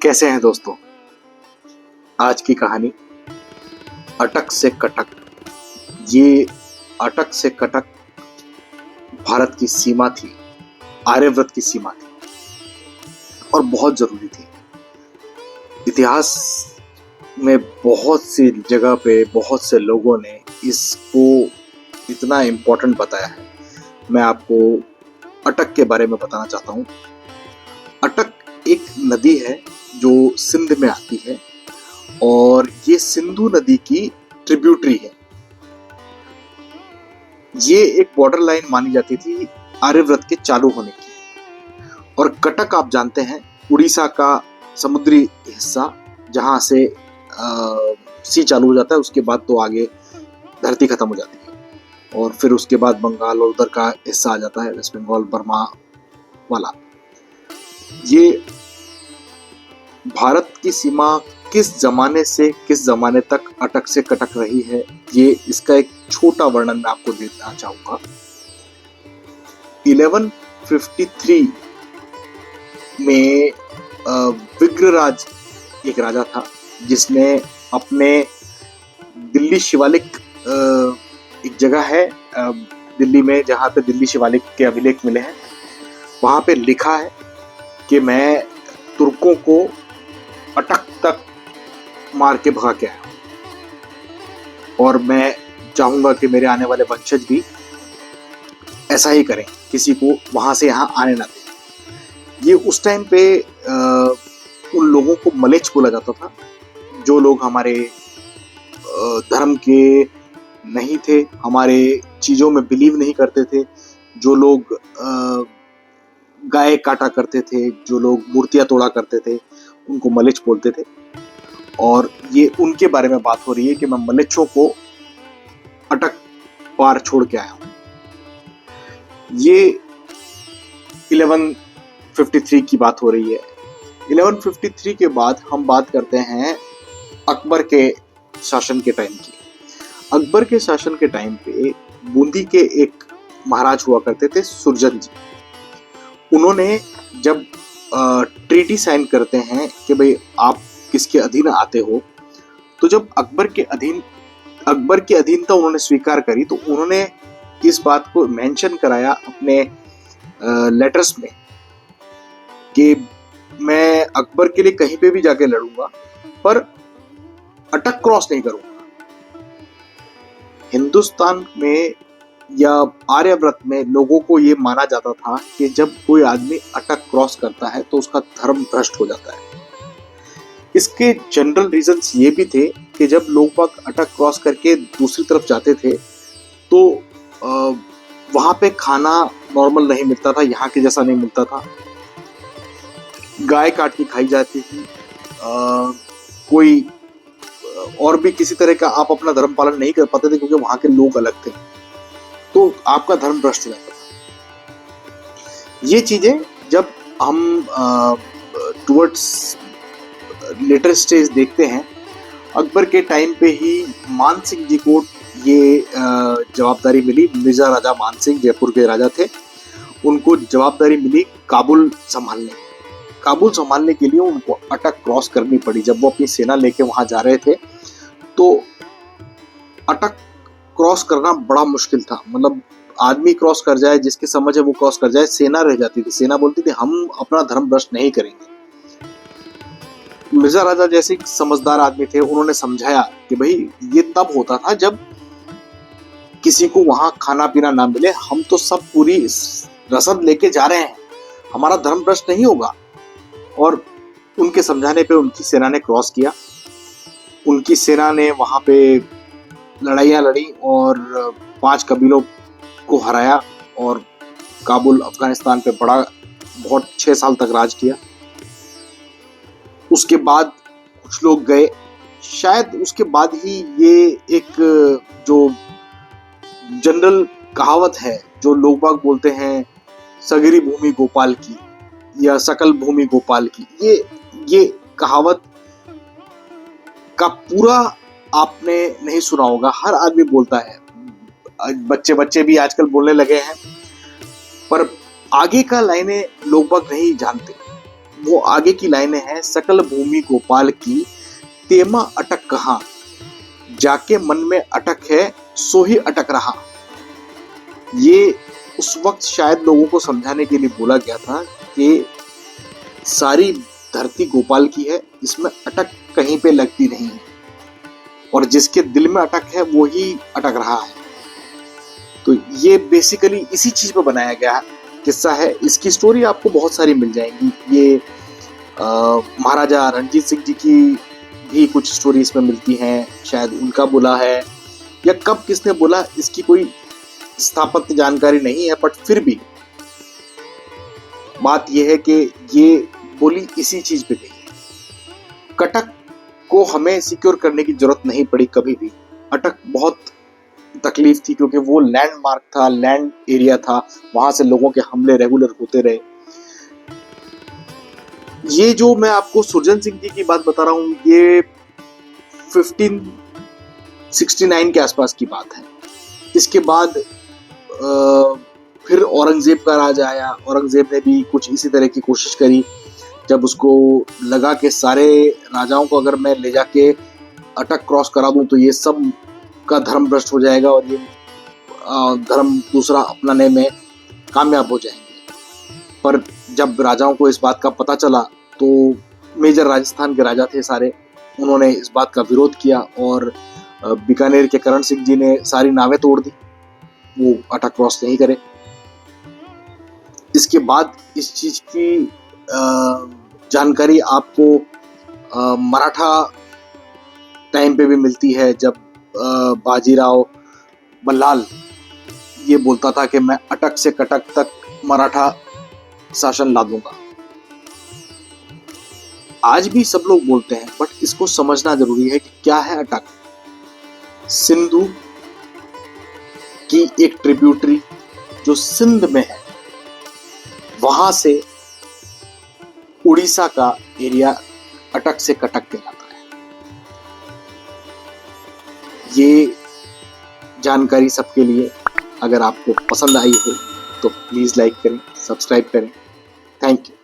कैसे हैं दोस्तों। आज की कहानी अटक से कटक। ये अटक से कटक भारत की सीमा थी, आर्यव्रत की सीमा थी और बहुत जरूरी थी। इतिहास में बहुत सी जगह पे बहुत से लोगों ने इसको इतना इम्पोर्टेंट बताया है। मैं आपको अटक के बारे में बताना चाहता हूँ। अटक एक नदी है जो सिंध में आती है और ये सिंधु नदी की ट्रिब्यूटरी है। ये एक बॉर्डर लाइन मानी जाती थी आर्यव्रत के चालू होने की। और कटक आप जानते हैं उड़ीसा का समुद्री हिस्सा, जहां से सी चालू हो जाता है, उसके बाद तो आगे धरती खत्म हो जाती है और फिर उसके बाद बंगाल और उधर का हिस्सा आ जाता है, वेस्ट बंगाल बर्मा वाला। ये भारत की सीमा किस जमाने से किस जमाने तक अटक से कटक रही है, ये इसका एक छोटा वर्णन मैं आपको देना चाहूंगा। 1153 में विग्रराज एक राजा था जिसने अपने दिल्ली शिवालिक, एक जगह है दिल्ली में जहाँ पे दिल्ली शिवालिक के अभिलेख मिले हैं, वहां पे लिखा है कि मैं तुर्कों को अटक तक मार के भगा के आया और मैं चाहूंगा कि मेरे आने वाले वंशज भी ऐसा ही करें, किसी को वहां से यहाँ आने ना दें। ये उस टाइम पे उन लोगों को मलेच्छ बोला जाता था, जो लोग हमारे धर्म के नहीं थे, हमारे चीजों में बिलीव नहीं करते थे, जो लोग गाय काटा करते थे, जो लोग मूर्तियां तोड़ा करते थे, उनको मलेच्छ बोलते थे। और ये उनके बारे में बात हो रही है कि मैं मलेच्छों को अटक पार छोड़ के आया हूं। ये 1153 की बात हो रही है। 1153 के बाद हम बात करते हैं अकबर के शासन के टाइम की। अकबर के शासन के टाइम पे बूंदी के एक महाराज हुआ करते थे, सुरजन जी। उन्होंने जब ट्रीटी साइन करते हैं कि भाई आप किसके अधीन आते हो, तो जब अकबर की अधीनता उन्होंने स्वीकार करी, तो उन्होंने इस बात को मेंशन कराया अपने लेटर्स में कि मैं अकबर के लिए कहीं पे भी जाके लड़ूंगा पर अटक क्रॉस नहीं करूंगा। हिंदुस्तान में या आर्यव्रत में लोगों को ये माना जाता था कि जब कोई आदमी अटक क्रॉस करता है तो उसका धर्म भ्रष्ट हो जाता है। इसके जनरल रीजंस ये भी थे कि जब लोग अटक क्रॉस करके दूसरी तरफ जाते थे तो वहां पे खाना नॉर्मल नहीं मिलता था, यहाँ के जैसा नहीं मिलता था। गाय काट के खाई जाती थी, कोई और भी किसी तरह का आप अपना धर्म पालन नहीं कर पाते थे क्योंकि वहां के लोग अलग थे, तो आपका धर्म भ्रष्ट हो जाता था। ये चीजें जब हम टुवर्ड्स लेटर स्टेज देखते हैं, अकबर के टाइम पे ही मान सिंह जी को ये जवाबदारी मिली। मिर्जा राजा मान सिंह जयपुर के राजा थे, उनको जवाबदारी मिली काबुल संभालने के लिए उनको अटक क्रॉस करनी पड़ी। जब वो अपनी सेना लेके वहां जा रहे थे तो अटक क्रॉस करना बड़ा मुश्किल था। मतलब आदमी क्रॉस कर जाए, जिसकी समझ है वो क्रॉस कर जाए, सेना रह जाती थी। सेना बोलती थी हम अपना धर्म भ्रष्ट नहीं करेंगे। मिर्जा राजा जैसे समझदार आदमी थे, उन्होंने समझाया कि भाई ये तब होता था जब किसी को वहां खाना पीना ना मिले, हम तो सब पूरी रसद लेके जा रहे हैं, हमारा धर्म भ्रष्ट नहीं होगा। और उनके समझाने पे उनकी सेना ने क्रॉस किया। उनकी सेना ने वहां पे लड़ाइयाँ लड़ी और 5 कबीलों को हराया और काबुल अफगानिस्तान पे बहुत 6 साल तक राज किया। उसके बाद कुछ लोग गए, शायद उसके बाद ही ये एक जो जनरल कहावत है जो लोग बाग बोलते हैं सगरी भूमि गोपाल की या सकल भूमि गोपाल की, ये कहावत का पूरा आपने नहीं सुना होगा। हर आदमी बोलता है, बच्चे भी आजकल बोलने लगे हैं, पर आगे का लाइनें लोग बाग नहीं जानते। वो आगे की लाइनें हैं, सकल भूमि गोपाल की तेमा अटक कहाँ, जाके मन में अटक है सो ही अटक रहा। ये उस वक्त शायद लोगों को समझाने के लिए बोला गया था कि सारी धरती गोपाल की है, इसमें अटक कहीं पे लगती नहीं है, और जिसके दिल में अटक है वो ही अटक रहा है। तो ये बेसिकली इसी चीज पे बनाया गया किस्सा है। इसकी स्टोरी आपको बहुत सारी मिल जाएंगी। ये महाराजा रणजीत सिंह जी की भी कुछ स्टोरी इसमें मिलती हैं, शायद उनका बोला है या कब किसने बोला इसकी कोई स्थापत्य जानकारी नहीं है, बट फिर भी बात यह है कि ये बोली इसी चीज पे गई है। कटक को हमें सिक्योर करने की जरूरत नहीं पड़ी कभी भी। अटक बहुत तकलीफ थी क्योंकि वो लैंडमार्क था, लैंड एरिया था, वहां से लोगों के हमले रेगुलर होते रहे। ये जो मैं आपको सुरजन सिंह जी की बात बता रहा हूं, ये 1569 के आसपास की बात है। इसके बाद फिर औरंगजेब का राज आया। औरंगजेब ने भी कुछ इसी तरह की कोशिश करी, जब उसको लगा कि सारे राजाओं को अगर मैं ले जाके अटक क्रॉस करा दूं तो ये सब का धर्म भ्रष्ट हो जाएगा और ये धर्म दूसरा अपनाने में कामयाब हो जाएंगे। पर जब राजाओं को इस बात का पता चला तो मेजर राजस्थान के राजा थे सारे, उन्होंने इस बात का विरोध किया और बीकानेर के करण सिंह जी ने सारी नावें तोड़ दी, वो अटक क्रॉस नहीं करे। इसके बाद इस चीज की जानकारी आपको मराठा टाइम पे भी मिलती है, जब बाजीराव बल्लाल ये बोलता था कि मैं अटक से कटक तक मराठा शासन ला दूंगा। आज भी सब लोग बोलते हैं, बट इसको समझना जरूरी है कि क्या है अटक। सिंधु की एक ट्रिब्यूटरी जो सिंध में है, वहां से उड़ीसा का एरिया अटक से कटक कहलाता है। ये जानकारी सबके लिए, अगर आपको पसंद आई हो तो प्लीज लाइक करें, सब्सक्राइब करें। Thank you.